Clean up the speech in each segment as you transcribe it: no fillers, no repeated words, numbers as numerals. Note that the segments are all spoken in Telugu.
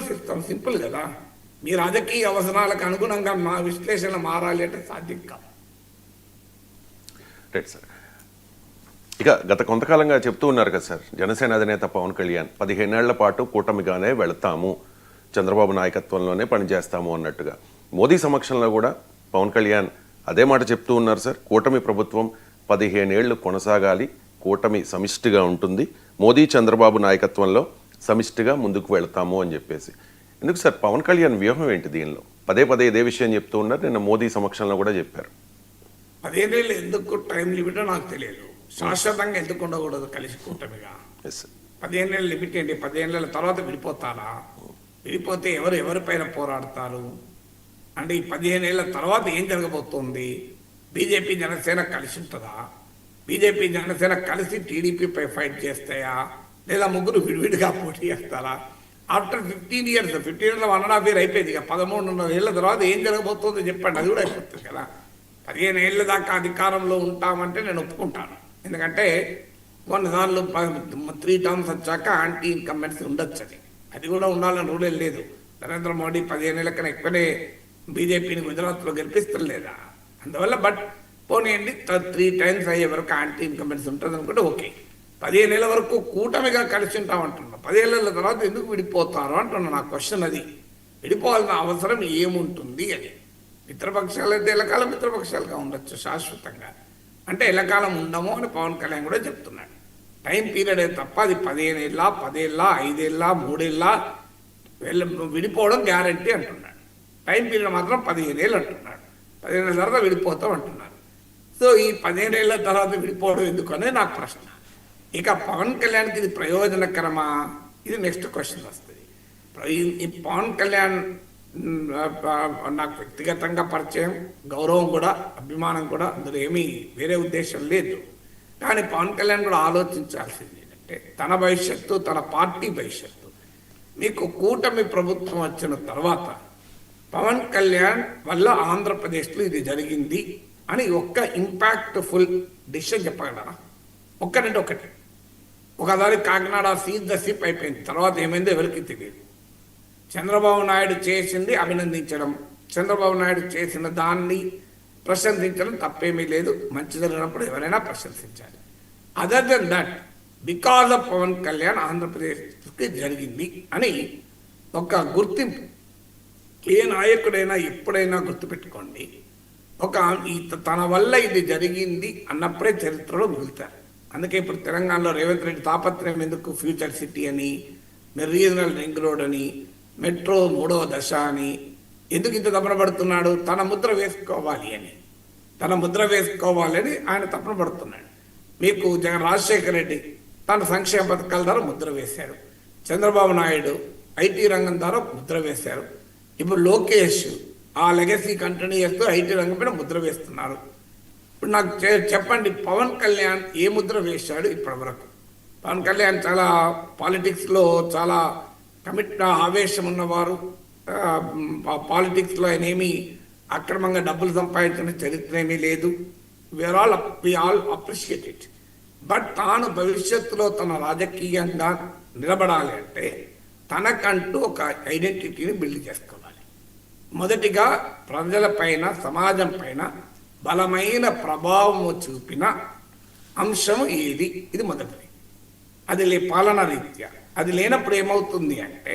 విమర్శిస్తాం, సింపుల్ కదా. మీ రాజకీయ అవసరాలకు అనుగుణంగా మా విశ్లేషణ మారాలి అంటే సాధ్యం కాదు. Right sir. ఇక గత కొంతకాలంగా చెప్తూ ఉన్నారు కదా సార్, జనసేన అధినేత పవన్ కళ్యాణ్ 15 ఏళ్ల పాటు కూటమిగానే వెళతాము, చంద్రబాబు నాయకత్వంలోనే పనిచేస్తాము అన్నట్టుగా. మోదీ సమక్షంలో కూడా పవన్ కళ్యాణ్ అదే మాట చెప్తూ ఉన్నారు సార్. కూటమి ప్రభుత్వం 15 ఏళ్లు కొనసాగాలి, కూటమి సమిష్టిగా ఉంటుంది, మోదీ చంద్రబాబు నాయకత్వంలో సమిష్టిగా ముందుకు వెళతాము అని చెప్పేసి. ఎందుకు సార్ పవన్ కళ్యాణ్ వ్యూహం ఏంటి దీనిలో? పదే పదే ఇదే విషయం చెప్తూ ఉన్నారు, నిన్న మోదీ సమక్షంలో కూడా చెప్పారు. 15 ఏళ్ళు ఎందుకు టైం లిమిటో నాకు తెలియదు. శాశ్వతంగా ఎందుకు ఉండకూడదు కలిసి కూటమిగా? 15 ఏళ్ళ లిమిట్ ఏంటి? 15 ఏళ్ళ తర్వాత విడిపోతారా? విడిపోతే ఎవరిపైన పోరాడతారు అంటే ఈ 15 ఏళ్ళ తర్వాత ఏం జరగబోతుంది? బీజేపీ జనసేన కలిసి ఉంటుందా? బీజేపీ జనసేన కలిసి టీడీపీపై ఫైట్ చేస్తాయా, లేదా ముగ్గురు విడివిడిగా పోటీ చేస్తారా? ఆఫ్టర్ 15 ఇయర్స్, 15 ఇయర్స్ 1.5 year అయిపోయింది. ఇక 13.5 ఏళ్ళ తర్వాత ఏం జరగబోతుందో చెప్పండి. అది కూడా అయిపోతుంది కదా. 15 ఏళ్ళ దాకా అధికారంలో ఉంటామంటే నేను ఒప్పుకుంటాను. ఎందుకంటే కొన్నిసార్లు 3 terms వచ్చాక యాంటీ ఇన్కంబెన్సీ ఉండొచ్చు. అది కూడా ఉండాలని రూల్ లేదు. నరేంద్ర మోడీ 15 ఏళ్ళ కన్నా ఎక్కువనే బీజేపీని గుజరాత్లో గెలిపిస్తలేదా? అందువల్ల బట్ పోనీయండి, 3 times అయ్యే వరకు యాంటీ ఇన్కంబెన్సీ ఉంటుంది అనుకుంటే ఓకే. 15 ఏళ్ళ వరకు కూటమిగా కలిసి ఉంటామంటున్నా. 15 ఏళ్ళ తర్వాత ఎందుకు విడిపోతారు అంటున్నా. నా క్వశ్చన్ అది. విడిపోవాల్సిన అవసరం ఏముంటుంది అని. మిత్రపక్షాలు అయితే ఎల్లకాలం మిత్రపక్షాలుగా ఉండొచ్చు శాశ్వతంగా. అంటే ఎల్లకాలం ఉండము అని పవన్ కళ్యాణ్ కూడా చెప్తున్నాడు. టైం పీరియడే తప్ప అది 15 ఏళ్ళ, 10 ఏళ్ళ, 5 ఏళ్ళ, 3 ఏళ్ళ విడిపోవడం గ్యారంటీ అంటున్నాడు. టైం పీరియడ్ మాత్రం 15 ఏళ్ళు అంటున్నాడు. 15 ఏళ్ళ తర్వాత విడిపోతాం అంటున్నారు. సో ఈ 15 ఏళ్ళ తర్వాత విడిపోవడం ఎందుకు అనేది నాకు ప్రశ్న. ఇక పవన్ కళ్యాణ్కి ఇది ప్రయోజనకరమా? ఇది నెక్స్ట్ క్వశ్చన్ వస్తుంది. ఈ పవన్ కళ్యాణ్ నాకు వ్యక్తిగతంగా పరిచయం, గౌరవం కూడా, అభిమానం కూడా, అందులో ఏమీ వేరే ఉద్దేశం లేదు. కానీ పవన్ కళ్యాణ్ కూడా ఆలోచించాల్సింది ఏంటంటే తన భవిష్యత్తు, తన పార్టీ భవిష్యత్తు. మీకు కూటమి ప్రభుత్వం వచ్చిన తర్వాత పవన్ కళ్యాణ్ వల్ల ఆంధ్రప్రదేశ్లో ఇది జరిగింది అని ఒక్క ఇంపాక్ట్ఫుల్ డిసిషన్ చెప్పగలరా? ఒకటి ఒకసారి కాకినాడ సీజ్ ద సిప్ అయిపోయింది. తర్వాత ఏమైందో ఎవరికి తెలియదు. చంద్రబాబు నాయుడు చేసింది అభినందించడం, చంద్రబాబు నాయుడు చేసిన దాన్ని ప్రశంసించడం తప్పేమీ లేదు. మంచి జరిగినప్పుడు ఎవరైనా ప్రశంసించాలి. Other than that, because of Pawan Kalyan ఆంధ్రప్రదేశ్కి జరిగింది అని ఒక గుర్తింపు ఏ నాయకుడైనా ఎప్పుడైనా గుర్తుపెట్టుకోండి. తన వల్ల ఇది జరిగింది అన్నప్పుడే చరిత్రలో మిగులుతారు. అందుకే ఇప్పుడు తెలంగాణలో రేవంత్ రెడ్డి తాపత్రయం ఎందుకు ఫ్యూచర్ సిటీ అని, రీజనల్ రింగ్ రోడ్ అని, మెట్రో 3వ దశ అని ఎందుకు ఇంత తపన పడుతున్నాడు? తన ముద్ర వేసుకోవాలి అని ఆయన తపన పడుతున్నాడు. మీకు రాజశేఖర రెడ్డి తన సంక్షేమ పథకాల ద్వారా ముద్ర వేశారు. చంద్రబాబు నాయుడు ఐటీ రంగం ద్వారా ముద్ర వేశారు. ఇప్పుడు లోకేష్ ఆ లెగసీ కంటిన్యూ చేస్తూ ఐటీ రంగం పైన ముద్ర వేస్తున్నారు. ఇప్పుడు నాకు చెప్పండి, పవన్ కళ్యాణ్ ఏ ముద్ర వేశాడు ఇప్పటి వరకు? పవన్ కళ్యాణ్ చాలా పాలిటిక్స్లో చాలా ఆవేశం ఉన్నవారు. పాలిటిక్స్లో ఆయన ఏమీ అక్రమంగా డబ్బులు సంపాదించిన చరిత్ర ఏమీ లేదు. We all appreciate it. But తాను భవిష్యత్తులో తన రాజకీయంగా నిలబడాలి అంటే తనకంటూ ఒక ఐడెంటిటీని బిల్డ్ చేసుకోవాలి. మొదటిగా ప్రజలపైన, సమాజం పైన బలమైన ప్రభావం చూపిన అంశం ఏది? ఇది మొదటిది. అది పాలనా రీత్యా. అది లేనప్పుడు ఏమవుతుంది అంటే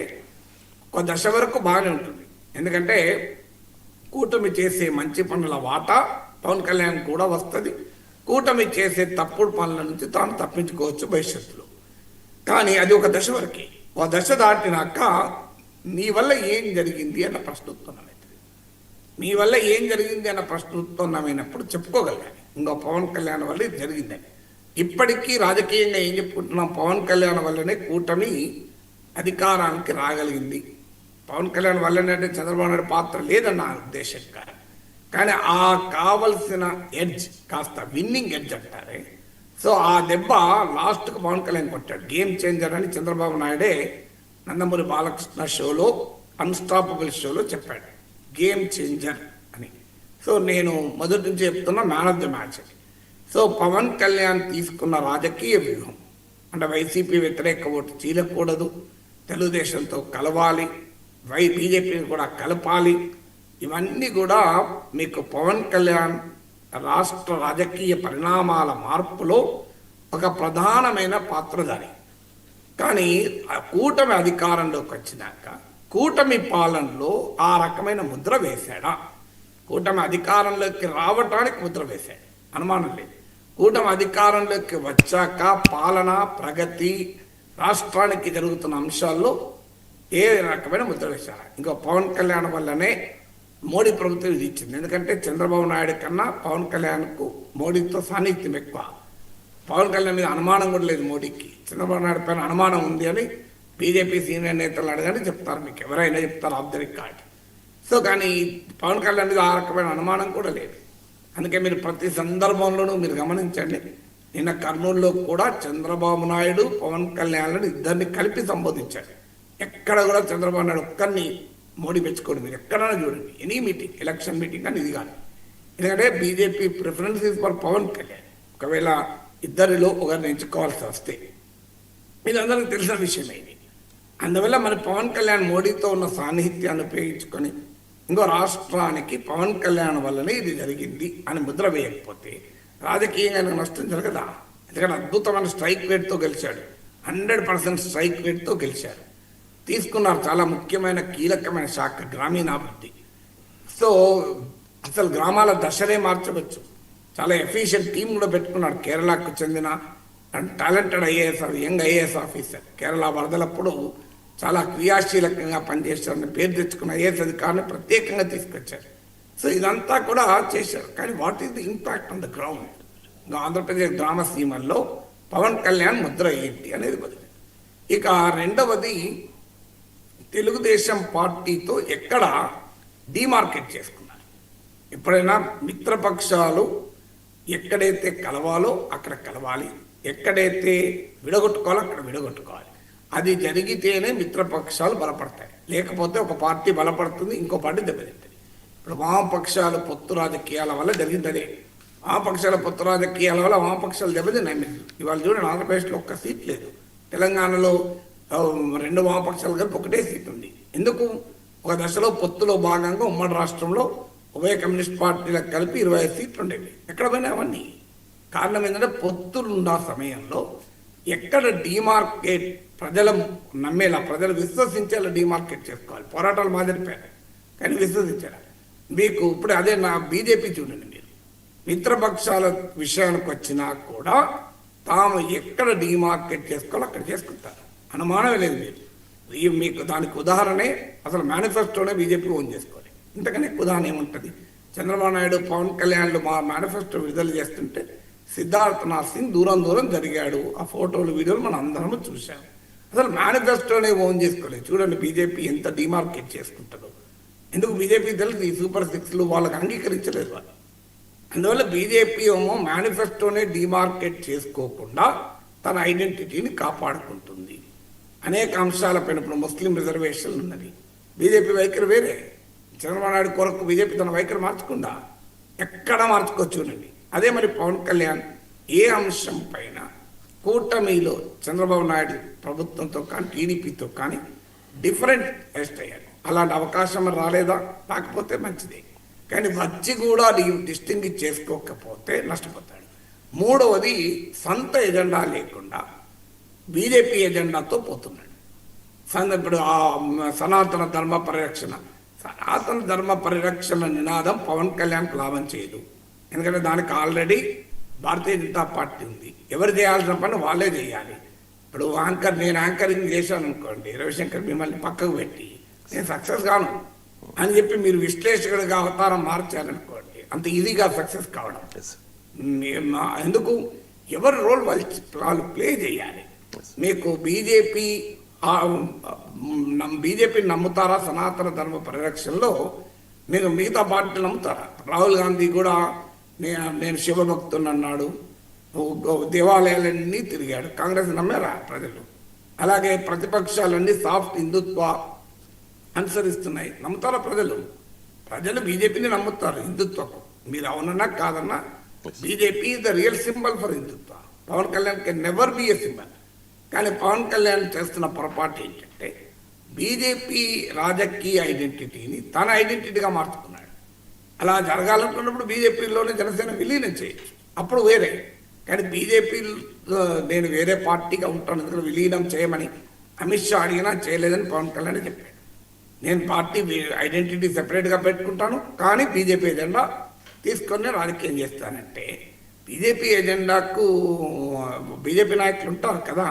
ఒక దశ వరకు బాగానే ఉంటుంది. ఎందుకంటే కూటమి చేసే మంచి పనుల వాటా పవన్ కళ్యాణ్ కూడా వస్తుంది. కూటమి చేసే తప్పుడు పనుల నుంచి తాను తప్పించుకోవచ్చు భవిష్యత్తులో. కానీ అది ఒక దశ వరకే. ఒక దశ దాటినాక నీ వల్ల ఏం జరిగింది అన్న ప్రశ్నోత్తన్నమైంది. మీ వల్ల ఏం జరిగింది అన్న ప్రశ్నోత్తన్నమైనప్పుడు చెప్పుకోగలగాలి, ఇంకో పవన్ కళ్యాణ్ వల్ల ఇది జరిగిందని. ఇప్పటికీ రాజకీయంగా ఏం చెప్పుకుంటున్నాం? పవన్ కళ్యాణ్ వల్లనే కూటమి అధికారానికి రాగలిగింది. పవన్ కళ్యాణ్ వల్లనే అంటే చంద్రబాబు నాయుడు పాత్ర లేదన్న ఉద్దేశం కాదు. కానీ ఆ కావలసిన ఎడ్జ్, కాస్త విన్నింగ్ ఎడ్జ్ అంటారే, సో ఆ దెబ్బ లాస్ట్కు పవన్ కళ్యాణ్ కొట్టాడు. గేమ్ చేంజర్ అని చంద్రబాబు నాయుడే నందమూరి బాలకృష్ణ షోలో, అన్స్టాపబుల్ షోలో చెప్పాడు, గేమ్ చేంజర్ అని. సో నేను మొదటి నుంచి చెప్తున్నా, మ్యాన్ ఆఫ్ ది మ్యాచ్ అని. సో పవన్ కళ్యాణ్ తీసుకున్న రాజకీయ వ్యూహం, అంటే వైసీపీ వ్యతిరేక ఓటు చీలకూడదు, తెలుగుదేశంతో కలవాలి, బీజేపీని కూడా కలపాలి. ఇవన్నీ కూడా మీకు పవన్ కళ్యాణ్ రాష్ట్ర రాజకీయ పరిణామాల మార్పులో ఒక ప్రధానమైన పాత్రధారి. కానీ ఆ కూటమి అధికారంలోకి వచ్చినాక కూటమి పాలనలో ఆ రకమైన ముద్ర వేశాడా? కూటమి అధికారంలోకి రావటానికి ముద్ర వేశాడు, అనుమానం లేదు. కూటమి అధికారంలోకి వచ్చాక పాలన, ప్రగతి, రాష్ట్రానికి జరుగుతున్న అంశాల్లో ఏ రకమైన ముద్ర వేశారా? ఇంకో పవన్ కళ్యాణ్ వల్లనే మోడీ ప్రభుత్వం ఇది ఇచ్చింది. ఎందుకంటే చంద్రబాబు నాయుడు కన్నా పవన్ కళ్యాణ్కు మోడీతో సాన్నిహిత్యం ఎక్కువ. పవన్ కళ్యాణ్ మీద అనుమానం కూడా లేదు మోడీకి. చంద్రబాబు నాయుడు పైన అనుమానం ఉంది అని బీజేపీ సీనియర్ నేతలు అడగని చెప్తారు, మీకు ఎవరైనా చెప్తారు ఆఫ్ ది రికార్డ్. సో కానీ పవన్ కళ్యాణ్ మీద ఆ రకమైన అనుమానం కూడా లేదు. అందుకే మీరు ప్రతి సందర్భంలోనూ మీరు గమనించండి, నిన్న కర్నూలులో కూడా చంద్రబాబు నాయుడు పవన్ కళ్యాణ్లను ఇద్దరిని కలిపి సంబోధించాడు. ఎక్కడ కూడా చంద్రబాబు నాయుడు ఒక్కరిని మోడీ మెచ్చుకోండి, మీరు ఎక్కడైనా చూడండి, ఎనీ మీటింగ్, ఎలక్షన్ మీటింగ్ అని ఇది కాదు. ఎందుకంటే BJP preference is for Pawan Kalyan. ఒకవేళ ఇద్దరిలో ఒకరిని ఎంచుకోవాల్సి వస్తే ఇది అందరికీ తెలిసిన విషయమే ఇది. అందువల్ల మన పవన్ కళ్యాణ్ మోడీతో ఉన్న సాన్నిహిత్యాన్ని ఉపయోగించుకొని ఇంకో రాష్ట్రానికి పవన్ కళ్యాణ్ వల్లనే ఇది జరిగింది అని ముద్ర వేయకపోతే రాజకీయంగా నష్టం జరగదా? ఎందుకంటే అద్భుతమైన స్ట్రైక్ రేట్తో గెలిచాడు, 100% స్ట్రైక్ రేట్తో గెలిచాడు. తీసుకున్నారు చాలా ముఖ్యమైన కీలకమైన శాఖ గ్రామీణాభివృద్ధి. సో అసలు గ్రామాల దశనే మార్చవచ్చు. చాలా ఎఫిషియెంట్ టీం కూడా పెట్టుకున్నాడు. కేరళకు చెందిన talented young IAS officer Kerala వరదలప్పుడు చాలా క్రియాశీలకంగా పనిచేశారని పేరు తెచ్చుకున్న ఐఏఎస్ అధికారిని ప్రత్యేకంగా తీసుకొచ్చారు. సో ఇదంతా కూడా చేశారు. కానీ what is the impact on the ground? ఇంకా ఆంధ్రప్రదేశ్ గ్రామ సీమల్లో పవన్ కళ్యాణ్ ముద్ర ఏంటి అనేది బదులు. ఇక రెండవది, తెలుగుదేశం పార్టీతో ఎక్కడ డిమార్కెట్ చేసుకున్నారు. ఎప్పుడైనా మిత్రపక్షాలు ఎక్కడైతే కలవాలో అక్కడ కలవాలి, ఎక్కడైతే విడగొట్టుకోవాలో అక్కడ విడగొట్టుకోవాలి. అది జరిగితేనే మిత్రపక్షాలు బలపడతాయి. లేకపోతే ఒక పార్టీ బలపడుతుంది, ఇంకో పార్టీ దెబ్బతింటుంది. ఇప్పుడు వామపక్షాలు పొత్తు రాజకీయాల వల్ల జరిగిందనే. వామపక్షాల పొత్తు రాజకీయాల వల్ల వామపక్షాలు దెబ్బతిన్నాయి. ఇవాళ చూడండి, ఆంధ్రప్రదేశ్లో ఒక్క సీట్ లేదు. తెలంగాణలో 2 వామపక్షాలు కలిపి ఒకటే సీట్ ఉంది. ఎందుకు? ఒక దశలో పొత్తులో భాగంగా ఉమ్మడి రాష్ట్రంలో ఉభయ కమ్యూనిస్ట్ పార్టీలకు కలిపి 25 సీట్లు ఉండేవి. ఎక్కడ పోయినా అవన్నీ. కారణం ఏంటంటే పొత్తులున్న సమయంలో ఎక్కడ డిమార్కెట్ ప్రజల నమ్మేలా, ప్రజలు విశ్వసించేలా డిమార్కెట్ చేసుకోవాలి. పోరాటాలు మాదిరిపోయారు కానీ విశ్వసించారు. మీకు ఇప్పుడు అదే నా బీజేపీ చూడండి, మీరు మిత్రపక్షాల విషయానికి వచ్చినా కూడా తాము ఎక్కడ డిమార్కెట్ చేసుకోవాలో అక్కడ చేసుకుంటారు, అనుమానమే లేదు. మీరు మీకు దానికి ఉదాహరణే అసలు మేనిఫెస్టోనే బీజేపీ ఓన్ చేసుకోవాలి. ఇంతకనే ఉదాహరణ ఏముంటుంది? చంద్రబాబు నాయుడు పవన్ కళ్యాణ్లు మా మేనిఫెస్టో విడుదల చేస్తుంటే సిద్ధార్థనాథ్ సింగ్ దూరం జరిగాడు. ఆ ఫోటోలు, వీడియోలు మనం అందరం చూసాము. అసలు మేనిఫెస్టోనే ఓన్ చేసుకోలేదు. చూడండి బీజేపీ ఎంత డిమార్కెట్ చేసుకుంటుందో. ఎందుకు? బీజేపీ తెలుసు ఈ సూపర్ 6లు వాళ్ళకి అంగీకరించలేదు వాళ్ళు. అందువల్ల బీజేపీ ఏమో మేనిఫెస్టోనే డిమార్కెట్ చేసుకోకుండా తన ఐడెంటిటీని కాపాడుకుంటుంది. అనేక అంశాలపైన ఇప్పుడు ముస్లిం రిజర్వేషన్ ఉన్నది, బీజేపీ వైఖరి వేరే. చంద్రబాబు నాయుడు కొరకు బీజేపీ తన వైఖరి మార్చకుండా ఎక్కడ మార్చుకోవచ్చు చూడండి. అదే మరి పవన్ కళ్యాణ్ ఏ అంశం పైన కూటమిలో చంద్రబాబు నాయుడు ప్రభుత్వంతో కానీ టీడీపీతో కానీ డిఫరెంట్ హెస్ట్ అయ్యాడు. అలాంటి అవకాశం రాలేదా? రాకపోతే మంచిదే. కానీ వచ్చి కూడా డిస్టింగ్విష్ చేసుకోకపోతే నష్టపోతాడు. మూడవది, సొంత ఎజెండా లేకుండా బీజేపీ ఎజెండాతో పోతున్నాడు. ఇప్పుడు సనాతన ధర్మ పరిరక్షణ నినాదం పవన్ కళ్యాణ్కి లాభం చేయదు. ఎందుకంటే దానికి ఆల్రెడీ భారతీయ జనతా పార్టీ ఉంది. ఎవరు చేయాల్సిన పని వాళ్ళే చేయాలి. ఇప్పుడు నేను యాంకరింగ్ చేశాను అనుకోండి, రవిశంకర్ మిమ్మల్ని పక్కకు పెట్టి నేను సక్సెస్ కాను అని చెప్పి మీరు విశ్లేషకుడిగా అవతారం మార్చారనుకోండి, అంత ఈజీగా సక్సెస్ కావడం ఎందుకు? ఎవరి రోల్ వాళ్ళు ప్లే చేయాలి. మీకు బీజేపీ నమ్ముతారా సనాతన ధర్మ పరిరక్షణలో? మీకు మిగతా పార్టీలు నమ్ముతారా? రాహుల్ గాంధీ కూడా నేను శివభక్తుని అన్నాడు, దేవాలయాలన్నీ తిరిగాడు. కాంగ్రెస్ నమ్మారా ప్రజలు? అలాగే ప్రతిపక్షాలన్నీ సాఫ్ట్ హిందుత్వ అనుసరిస్తున్నాయి, నమ్ముతారా ప్రజలు? ప్రజలు బీజేపీని నమ్ముతారు హిందుత్వకు. మీరు అవునన్నా కాదన్నా BJP is the real symbol for Hindutva. Pawan Kalyan can never be a symbol. కానీ పవన్ కళ్యాణ్ చేస్తున్న పొరపాటు ఏంటంటే బీజేపీ రాజకీయ ఐడెంటిటీని తన ఐడెంటిటీగా మార్చుకున్నాడు. అలా జరగాలనుకున్నప్పుడు బీజేపీలోనే జనసేన విలీనం చేయొచ్చు, అప్పుడు వేరే. కానీ బీజేపీ నేను వేరే పార్టీగా ఉంటాను ఎందుకంటే విలీనం చేయమని అమిత్ షా అడిగినా చేయలేదని పవన్ కళ్యాణ్ చెప్పాడు. నేను పార్టీ ఐడెంటిటీ సెపరేట్గా పెట్టుకుంటాను, కానీ బీజేపీ ఎజెండా తీసుకొని రాజకీయం చేస్తానంటే బీజేపీ ఎజెండాకు బీజేపీ నాయకులు ఉంటారు కదా,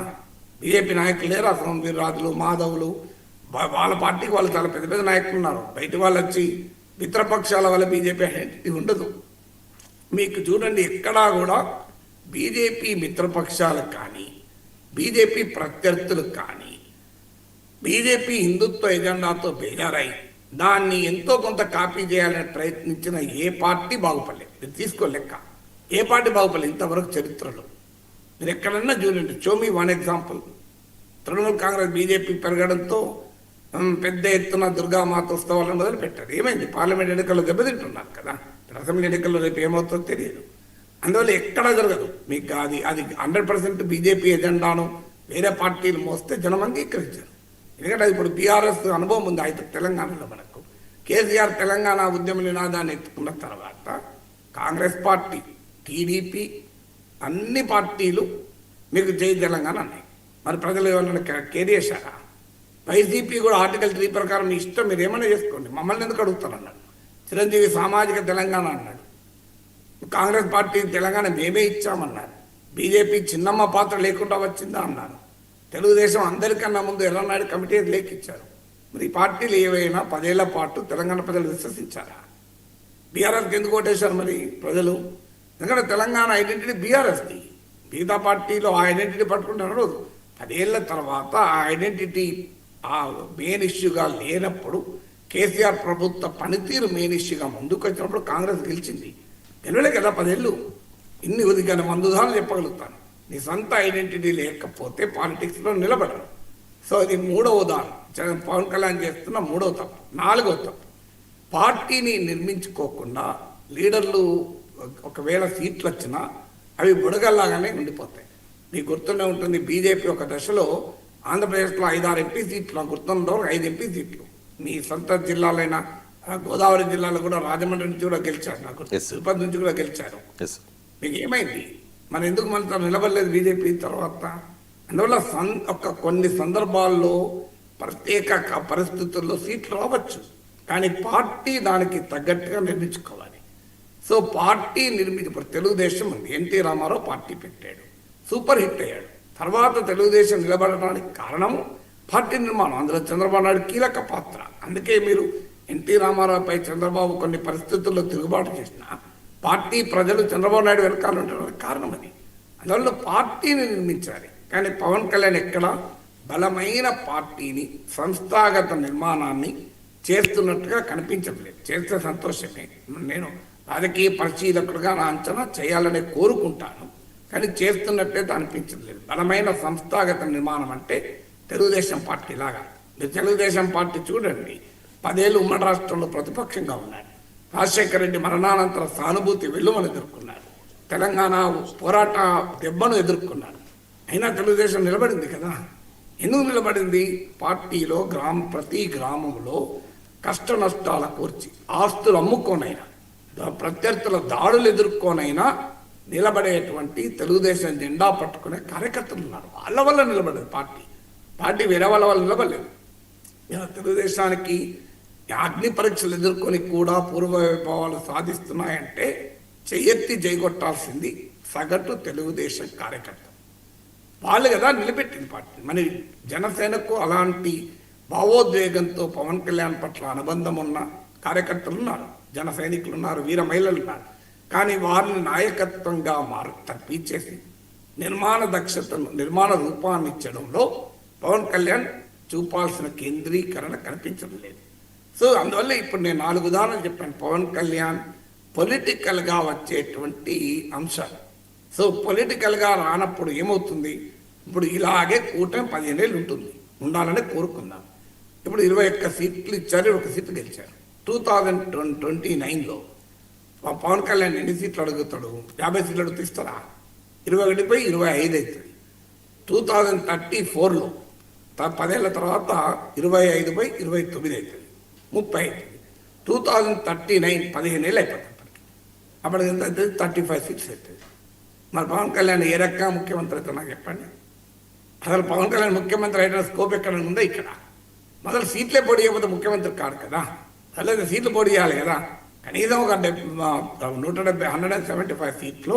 బీజేపీ నాయకులు లేరు. అసలు వీర్రాజులు, మాధవులు, వాళ్ళ పార్టీకి వాళ్ళు చాలా పెద్ద పెద్ద నాయకులు ఉన్నారు. బయట వాళ్ళు వచ్చి మిత్రపక్షాల వల్ల బీజేపీ ఐడెంటిటీ ఉండదు. మీకు చూడండి, ఎక్కడా కూడా బీజేపీ మిత్రపక్షాలకు కానీ బీజేపీ ప్రత్యర్థులకు కానీ బీజేపీ హిందుత్వ ఎజెండాతో బేజారై దాన్ని ఎంతో కొంత కాపీ చేయాలని ప్రయత్నించిన ఏ పార్టీ బాగుపడలేదు. మీరు తీసుకోలేక ఏ పార్టీ బాగుపడలేదు ఇంతవరకు చరిత్రలో. మీరు ఎక్కడన్నా చూడండి, show me one example. Trinamool Congress BJP పెరగడంతో పెద్ద ఎత్తున దుర్గామాత ఉత్సవాలను మొదలుపెట్టారు. ఏమైంది? పార్లమెంట్ ఎన్నికల్లో దెబ్బతింటున్నారు కదా, అసెంబ్లీ ఎన్నికల్లో రేపు ఏమవుతుందో తెలియదు. అందువల్ల ఎక్కడా జరగదు. మీకు అది 100% బీజేపీ ఎజెండాను వేరే పార్టీలు మోస్తే జనం అంగీకరించారు. ఎందుకంటే ఇప్పుడు బీఆర్ఎస్ అనుభవం ఉంది అయితే తెలంగాణలో. మనకు కేసీఆర్ తెలంగాణ ఉద్యమ నినాదాన్ని ఎత్తుకున్న తర్వాత కాంగ్రెస్ పార్టీ, టీడీపీ, అన్ని పార్టీలు మీకు జై తెలంగాణ అన్నాయి. మరి ప్రజలు ఏమన్నా కేర్ చేశారా? వైసీపీ కూడా ఆర్టికల్ 3 ప్రకారం మీ ఇష్టం, మీరు ఏమైనా చేసుకోండి, మమ్మల్ని ఎందుకు అడుగుతారు అన్నాడు. చిరంజీవి సామాజిక తెలంగాణ అన్నాడు. కాంగ్రెస్ పార్టీ తెలంగాణ మేమే ఇచ్చామన్నారు. బీజేపీ చిన్నమ్మ పాత్ర లేకుండా వచ్చిందా అన్నారు. తెలుగుదేశం అందరికన్నా ముందు ఎర్రనాయుడు కమిటీ లేఖిచ్చారు. మరి ఈ పార్టీలు ఏవైనా 10 ఏళ్ల పాటు తెలంగాణ ప్రజలు విశ్వసించారా? బీఆర్ఎస్కి ఎందుకు ఓటేశారు మరి ప్రజలు? ఎందుకంటే తెలంగాణ ఐడెంటిటీ బీఆర్ఎస్ది. మిగతా పార్టీలో ఆ ఐడెంటిటీ పట్టుకుంటున్నారు. 10 ఏళ్ల తర్వాత ఆ ఐడెంటిటీ ఆ మెయిన్ ఇష్యూగా లేనప్పుడు కేసీఆర్ ప్రభుత్వ పనితీరు మెయిన్ ఇష్యూగా ముందుకు వచ్చినప్పుడు కాంగ్రెస్ గెలిచింది. గెలవలే కదా 10 ఏళ్ళు. ఇన్ని ఉదిగానే మందుదాలు చెప్పగలుగుతాను. నీ సొంత ఐడెంటిటీ లేకపోతే పాలిటిక్స్లో నిలబడరు. సో ఇది 3వ ఉదాహరణ. పవన్ కళ్యాణ్ చేస్తున్న 3వ తప్పు. 4వ తప్పు, పార్టీని నిర్మించుకోకుండా లీడర్లు ఒకవేళ సీట్లు వచ్చినా అవి బుడగల్లాగానే ఉండిపోతాయి. మీకు గుర్తుండే ఉంటుంది, బీజేపీ ఒక దశలో ఆంధ్రప్రదేశ్లో 5-6 ఎంపీ సీట్లు, నాకు గుర్తుండో 5 ఎంపీ సీట్లు. మీ సొంత జిల్లాలైన గోదావరి జిల్లాలో కూడా రాజమండ్రి నుంచి కూడా గెలిచారు, నాకు తిరుపతి నుంచి కూడా గెలిచారు. మీకు ఏమైంది? మన ఎందుకు మనతో నిలబడలేదు బీజేపీ తర్వాత? అందువల్ల కొన్ని సందర్భాల్లో ప్రత్యేక పరిస్థితుల్లో సీట్లు రావచ్చు, కానీ పార్టీ దానికి తగ్గట్టుగా నిర్మించుకోవాలి. సో పార్టీ ఇప్పుడు తెలుగుదేశం ఉంది, ఎన్టీ రామారావు పార్టీ పెట్టాడు, సూపర్ హిట్ అయ్యాడు. తర్వాత తెలుగుదేశం నిలబడడానికి కారణం పార్టీ నిర్మాణం. అందులో చంద్రబాబు నాయుడు కీలక పాత్ర. అందుకే మీరు ఎన్టీ రామారావుపై చంద్రబాబు కొన్ని పరిస్థితుల్లో తిరుగుబాటు చేసిన పార్టీ ప్రజలు చంద్రబాబు నాయుడు వెనకాల ఉండడానికి కారణం అది. అందువల్ల పార్టీని నిర్మించాలి. కానీ పవన్ కళ్యాణ్ ఎక్కడ బలమైన పార్టీని, సంస్థాగత నిర్మాణాన్ని చేస్తున్నట్టుగా కనిపించట్లేదు. చేస్తే సంతోషమే. నేను రాజకీయ పరిశీలకుడుగా నా అంచనా చేయాలనే కోరుకుంటాను, కానీ చేస్తున్నట్లయితే అనిపించట్లేదు. బలమైన సంస్థాగత నిర్మాణం అంటే తెలుగుదేశం పార్టీ లాగా. మీరు తెలుగుదేశం పార్టీ చూడండి, 10 ఏళ్ళు ఉమ్మడి రాష్ట్రంలో ప్రతిపక్షంగా ఉన్నాడు. రాజశేఖర రెడ్డి మరణానంతర సానుభూతి వెల్లుమని ఎదుర్కొన్నాడు, తెలంగాణ పోరాట దెబ్బను ఎదుర్కొన్నాడు. అయినా తెలుగుదేశం నిలబడింది కదా. ఎందుకు నిలబడింది? పార్టీలో ప్రతి గ్రామంలో కష్ట నష్టాల కూర్చి, ఆస్తులు అమ్ముకోనైనా, ప్రత్యర్థుల దాడులు ఎదుర్కొనైనా నిలబడేటువంటి తెలుగుదేశం జెండా పట్టుకునే కార్యకర్తలు ఉన్నారు. వాళ్ళ వల్ల నిలబడేది పార్టీ వేరే వాళ్ళ వల్ల నిలబడలేదు. తెలుగుదేశానికి అగ్ని పరీక్షలు ఎదుర్కొని కూడా పూర్వ వైభవాలు సాధిస్తున్నాయంటే చెయ్యెత్తి జైగొట్టాల్సింది సగటు తెలుగుదేశం కార్యకర్త. వాళ్ళు కదా నిలబెట్టింది పార్టీ. మరి జనసేనకు అలాంటి భావోద్వేగంతో పవన్ కళ్యాణ్ పట్ల అనుబంధం ఉన్న కార్యకర్తలు ఉన్నారు, జన సైనికులు ఉన్నారు, వీర మహిళలు ఉన్నారు. కానీ వారిని నాయకత్వంగా తప్పించేసి నిర్మాణ రూపాన్ని ఇచ్చడంలో పవన్ కళ్యాణ్ చూపాల్సిన కేంద్రీకరణ కనిపించడం లేదు. సో అందువల్ల ఇప్పుడు నేను 4 ఉదాహరణలు చెప్పాను. పవన్ కళ్యాణ్ పొలిటికల్గా వచ్చేటువంటి అంశాలు. సో పొలిటికల్గా రానప్పుడు ఏమవుతుంది? ఇప్పుడు ఇలాగే కూటమి 15 ఏళ్ళు ఉండాలని కోరుకుందాం. ఇప్పుడు 21 సీట్లు ఇచ్చారు, 1 సీట్లు గెలిచారు. 2029లో పవన్ కళ్యాణ్ ఎన్ని సీట్లు అడుగుతాడు? 50 సీట్లు అడుగుతూ ఇస్తారా? 21 పోయి 25 అవుతుంది. 2034లో 10 ఏళ్ళ తర్వాత 25/29 అవుతుంది, 30 అవుతుంది. 2039 15 ఏళ్ళు అయిపోతుంది. అప్పటికి ఎంత అవుతుంది? 35 సీట్స్ అవుతుంది. మరి పవన్ కళ్యాణ్ ఏ రకంగా ముఖ్యమంత్రి అవుతారు నాకు చెప్పండి. అసలు పవన్ కళ్యాణ్ ముఖ్యమంత్రి అయిన స్కోప్ ఎక్కడ ఉందో ఇక్కడ. మొదలు సీట్లే పొడి చేయకపోతే ముఖ్యమంత్రి కాదు కదా. అసలు సీట్లు పొడి చేయాలి కదా. కనీసం ఒక 175 సీట్లు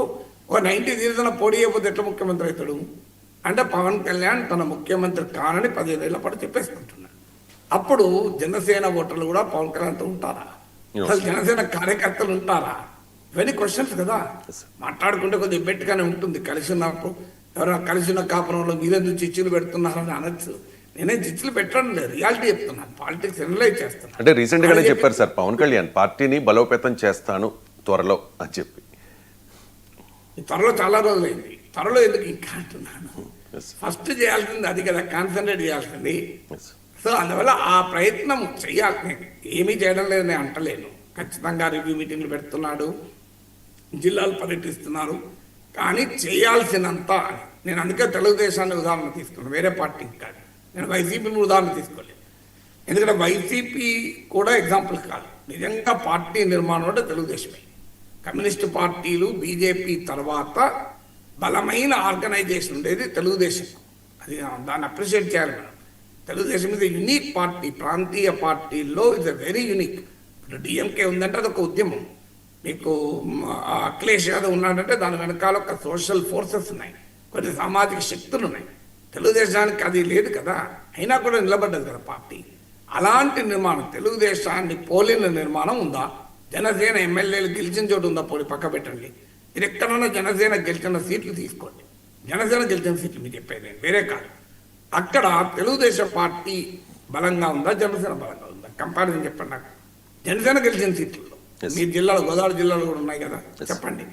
ఒక 90 సీట్ల పొడి చేయకపోతే ఎట్లా ముఖ్యమంత్రి అవుతాడు? అంటే పవన్ కళ్యాణ్ తన ముఖ్యమంత్రి కానని 15 ఏళ్ల పాటు చెప్పేసుకుంటున్నాడు. అప్పుడు జనసేన ఓటర్లు కూడా పవన్ కళ్యాణ్తో ఉంటారా? అసలు జనసేన కార్యకర్తలు ఉంటారా? ఇవన్నీ క్వశ్చన్స్ కదా. మాట్లాడుకుంటే కొద్దిగా బెట్టుగానే ఉంటుంది. కలిసి ఉన్నప్పుడు ఎవరైనా కలిసి ఉన్న కాపురంలో మీరెందుకు చిచ్చులు పెడుతున్నారని అనొచ్చు. నేనే చిచ్చులు పెట్టడం లేదు, రియాలిటీ చెప్తున్నాను. పాలిటిక్స్ ఎనలైజ్ చేస్తున్నాను. అంటే రీసెంట్ గానే చెప్పారు సార్ పవన్ కళ్యాణ్, పార్టీని బలోపేతం చేస్తాను త్వరలో అని చెప్పి. ఈ త్వరలో చాలా రోజులైంది. త్వరలో ఎందుకు ఇంకా అంటున్నాను? ఫస్ట్ చేయాల్సింది అది కదా, కాన్సన్ట్రేట్ చేయాల్సింది. సో అందువల్ల ఆ ప్రయత్నం చెయ్యాలి. నేను ఏమీ చేయడం లేదు నేను అంటలేను. ఖచ్చితంగా రివ్యూ మీటింగ్లు పెడుతున్నాడు, జిల్లాలు పర్యటిస్తున్నారు. కానీ చేయాల్సినంత నేను అందుకే తెలుగుదేశాన్ని ఉదాహరణ తీసుకున్నాను, వేరే పార్టీకి కాదు. నేను వైసీపీని ఉదాహరణ తీసుకోలేదు. ఎందుకంటే వైసీపీ కూడా ఎగ్జాంపుల్ కాదు. నిజంగా పార్టీ నిర్మాణం అంటే తెలుగుదేశమే. కమ్యూనిస్టు పార్టీలు బీజేపీ తర్వాత బలమైన ఆర్గనైజేషన్ ఉండేది తెలుగుదేశం. అది దాన్ని అప్రిషియేట్ చేయాలి మనం. తెలుగుదేశం ఇది యునిక్ పార్టీ. ప్రాంతీయ పార్టీల్లో ఇట్స్ ఎ వెరీ యునిక్. ఇప్పుడు డిఎంకే ఉందంటే అదొక ఉద్యమం. మీకు అఖిలేష్ యాదవ్ ఉన్నాడంటే దాని వెనకాల ఒక సోషల్ ఫోర్సెస్ ఉన్నాయి, కొన్ని సామాజిక శక్తులు ఉన్నాయి. తెలుగుదేశానికి అది లేదు కదా, అయినా కూడా నిలబడ్డది కదా పార్టీ. అలాంటి నిర్మాణం తెలుగుదేశాన్ని పోలిన నిర్మాణం ఉందా? జనసేన ఎమ్మెల్యేలు గెలిచిన చోటు ఉందా? పోలి పక్క పెట్టండి. మీరు ఎక్కడన్నా జనసేన గెలిచిన సీట్లు తీసుకోండి. జనసేన గెలిచిన సీట్లు మీరు చెప్పేది నేను వేరే కాదు. అక్కడ తెలుగుదేశం పార్టీ బలంగా ఉందా, జనసేన బలంగా ఉందా? కంపారిజన్ చెప్పండి నాకు. జనసేన గెలిచిన సీట్లలో మీ జిల్లాలో, గోదావరి జిల్లాలో కూడా ఉన్నాయి కదా, చెప్పండి.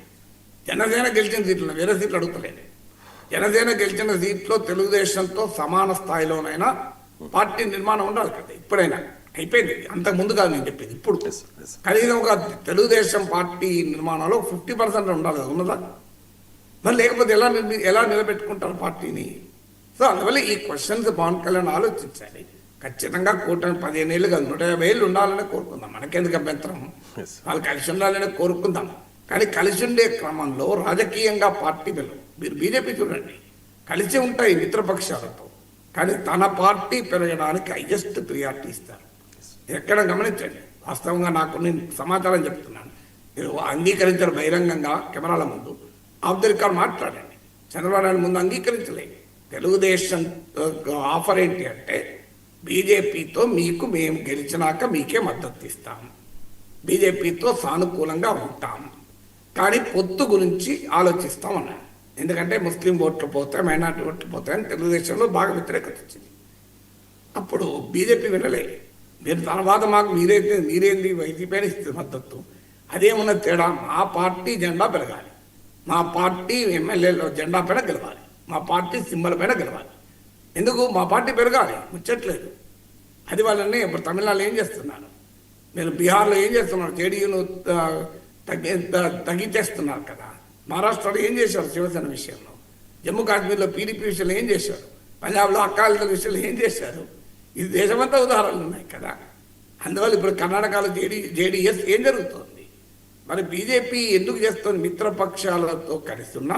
జనసేన గెలిచిన సీట్లు, వేరే సీట్లు అడుగుతలేదు. జనసేన గెలిచిన సీట్లో తెలుగుదేశంతో సమాన స్థాయిలోనైనా పార్టీ నిర్మాణం ఉండాలి కదా. ఇప్పుడైనా అయిపోయింది, అంతకు ముందు కాదు నేను చెప్పేది. ఇప్పుడు కనీసం ఒక తెలుగుదేశం పార్టీ నిర్మాణంలో 50% ఉండాలి కదా, ఉన్నదా? మరి లేకపోతే ఎలా నిలబెట్టుకుంటారు పార్టీని? సో అందువల్ల ఈ క్వశ్చన్స్ పవన్ కళ్యాణ్ ఆలోచించాలి. ఖచ్చితంగా కూటమి 15 ఏళ్ళు కాదు, 150 ఏళ్ళు ఉండాలని కోరుకుందాం. మనకెందుకు అభ్యంతరం? వాళ్ళు కలిసి ఉండాలని కోరుకుందాం. కానీ కలిసి ఉండే క్రమంలో రాజకీయంగా పార్టీలు, మీరు బీజేపీ చూడండి, కలిసి ఉంటాయి మిత్రపక్షాలతో, కానీ తన పార్టీ పెరగడానికి హైయెస్ట్ ప్రియారిటీ ఇస్తారు. ఎక్కడ గమనించండి. వాస్తవంగా నాకు నేను సమాచారం చెప్తున్నాను. మీరు అంగీకరించారు బహిరంగంగా కెమెరాల ముందు. ఆఫ్ ది రికార్డ్ మాట్లాడండి. చంద్రబాబు నాయుడు ముందు అంగీకరించలేదు. తెలుగుదేశం ఆఫర్ ఏంటి అంటే, బీజేపీతో మేము గెలిచినాక మీకే మద్దతు ఇస్తాము, బీజేపీతో సానుకూలంగా ఉంటాము, కానీ పొత్తు గురించి ఆలోచిస్తామన్నాడు. ఎందుకంటే ముస్లిం ఓట్లు పోతాయి, మైనార్టీ ఓట్లు పోతాయని తెలుగుదేశంలో బాగా వ్యతిరేకత వచ్చింది. అప్పుడు బీజేపీ వినలేదు. మీరు తర్వాత మాకు మీరేంది వైసీపీ ఇస్తుంది మద్దతు, అదేమున్న తేడా? మా పార్టీ జెండా పెరగాలి, మా పార్టీ ఎమ్మెల్యేలో జెండా పైన గెలవాలి, మా పార్టీ సింబల్ పైన గెలవాలి. ఎందుకు? మా పార్టీ పెరగాలి, ముచ్చట్లేదు. అది వాళ్ళని ఇప్పుడు తమిళనాడులో ఏం చేస్తున్నారు, మీరు బీహార్లో ఏం చేస్తున్నారు, జేడీయూను తగ్గించేస్తున్నారు కదా. మహారాష్ట్రలో ఏం చేశారు శివసేన విషయంలో, జమ్మూ కాశ్మీర్లో పీడీపీ విషయంలో ఏం చేశారు, పంజాబ్లో అకాలీదళ విషయంలో ఏం చేశారు. ఇది దేశమంతా ఉదాహరణలు ఉన్నాయి కదా. అందువల్ల ఇప్పుడు కర్ణాటకలో జేడీఎస్ ఏం జరుగుతోంది? మరి బీజేపీ ఎందుకు చేస్తుంది? మిత్రపక్షాలతో కలిసి ఉన్న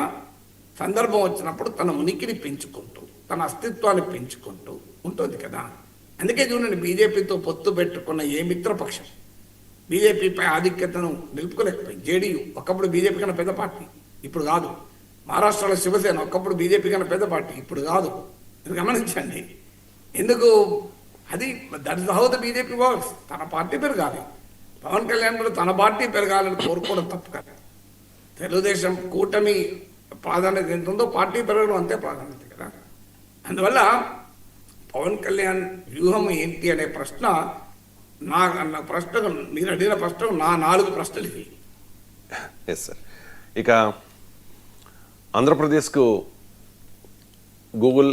సందర్భం వచ్చినప్పుడు తన ఉనికిని పెంచుకుంటూ, తన అస్తిత్వాన్ని పెంచుకుంటూ ఉంటుంది కదా. అందుకే చూడండి, బీజేపీతో పొత్తు పెట్టుకున్న ఏ మిత్రపక్షం బీజేపీపై ఆధిక్యతను నిలుపుకోలేకపోయింది. జేడీయూ ఒకప్పుడు బీజేపీ కన్నా పెద్ద పార్టీ, ఇప్పుడు కాదు. మహారాష్ట్రలో శివసేన ఒకప్పుడు బీజేపీ కన్నా పెద్ద పార్టీ, ఇప్పుడు కాదు. ఇది గమనించండి. ఎందుకు? అది that is how the BJP works. తన పార్టీ పెరగాలి. పవన్ కళ్యాణ్ కూడా తన పార్టీ పెరగాలని కోరుకోవడం తప్పు కదా. తెలుగుదేశం కూటమి ప్రాధాన్యత ఎంత ఉందో పార్టీ పెరగడం అంతే ప్రాధాన్యత కదా. అందువల్ల పవన్ కళ్యాణ్ వ్యూహం ఏంటి అనే ప్రశ్న, నా ప్రశ్న, మీరు అడిగిన ప్రశ్న నా 4 ప్రశ్నలు ఇవి. Yes sir. ఇక ఆంధ్రప్రదేశ్కు గూగుల్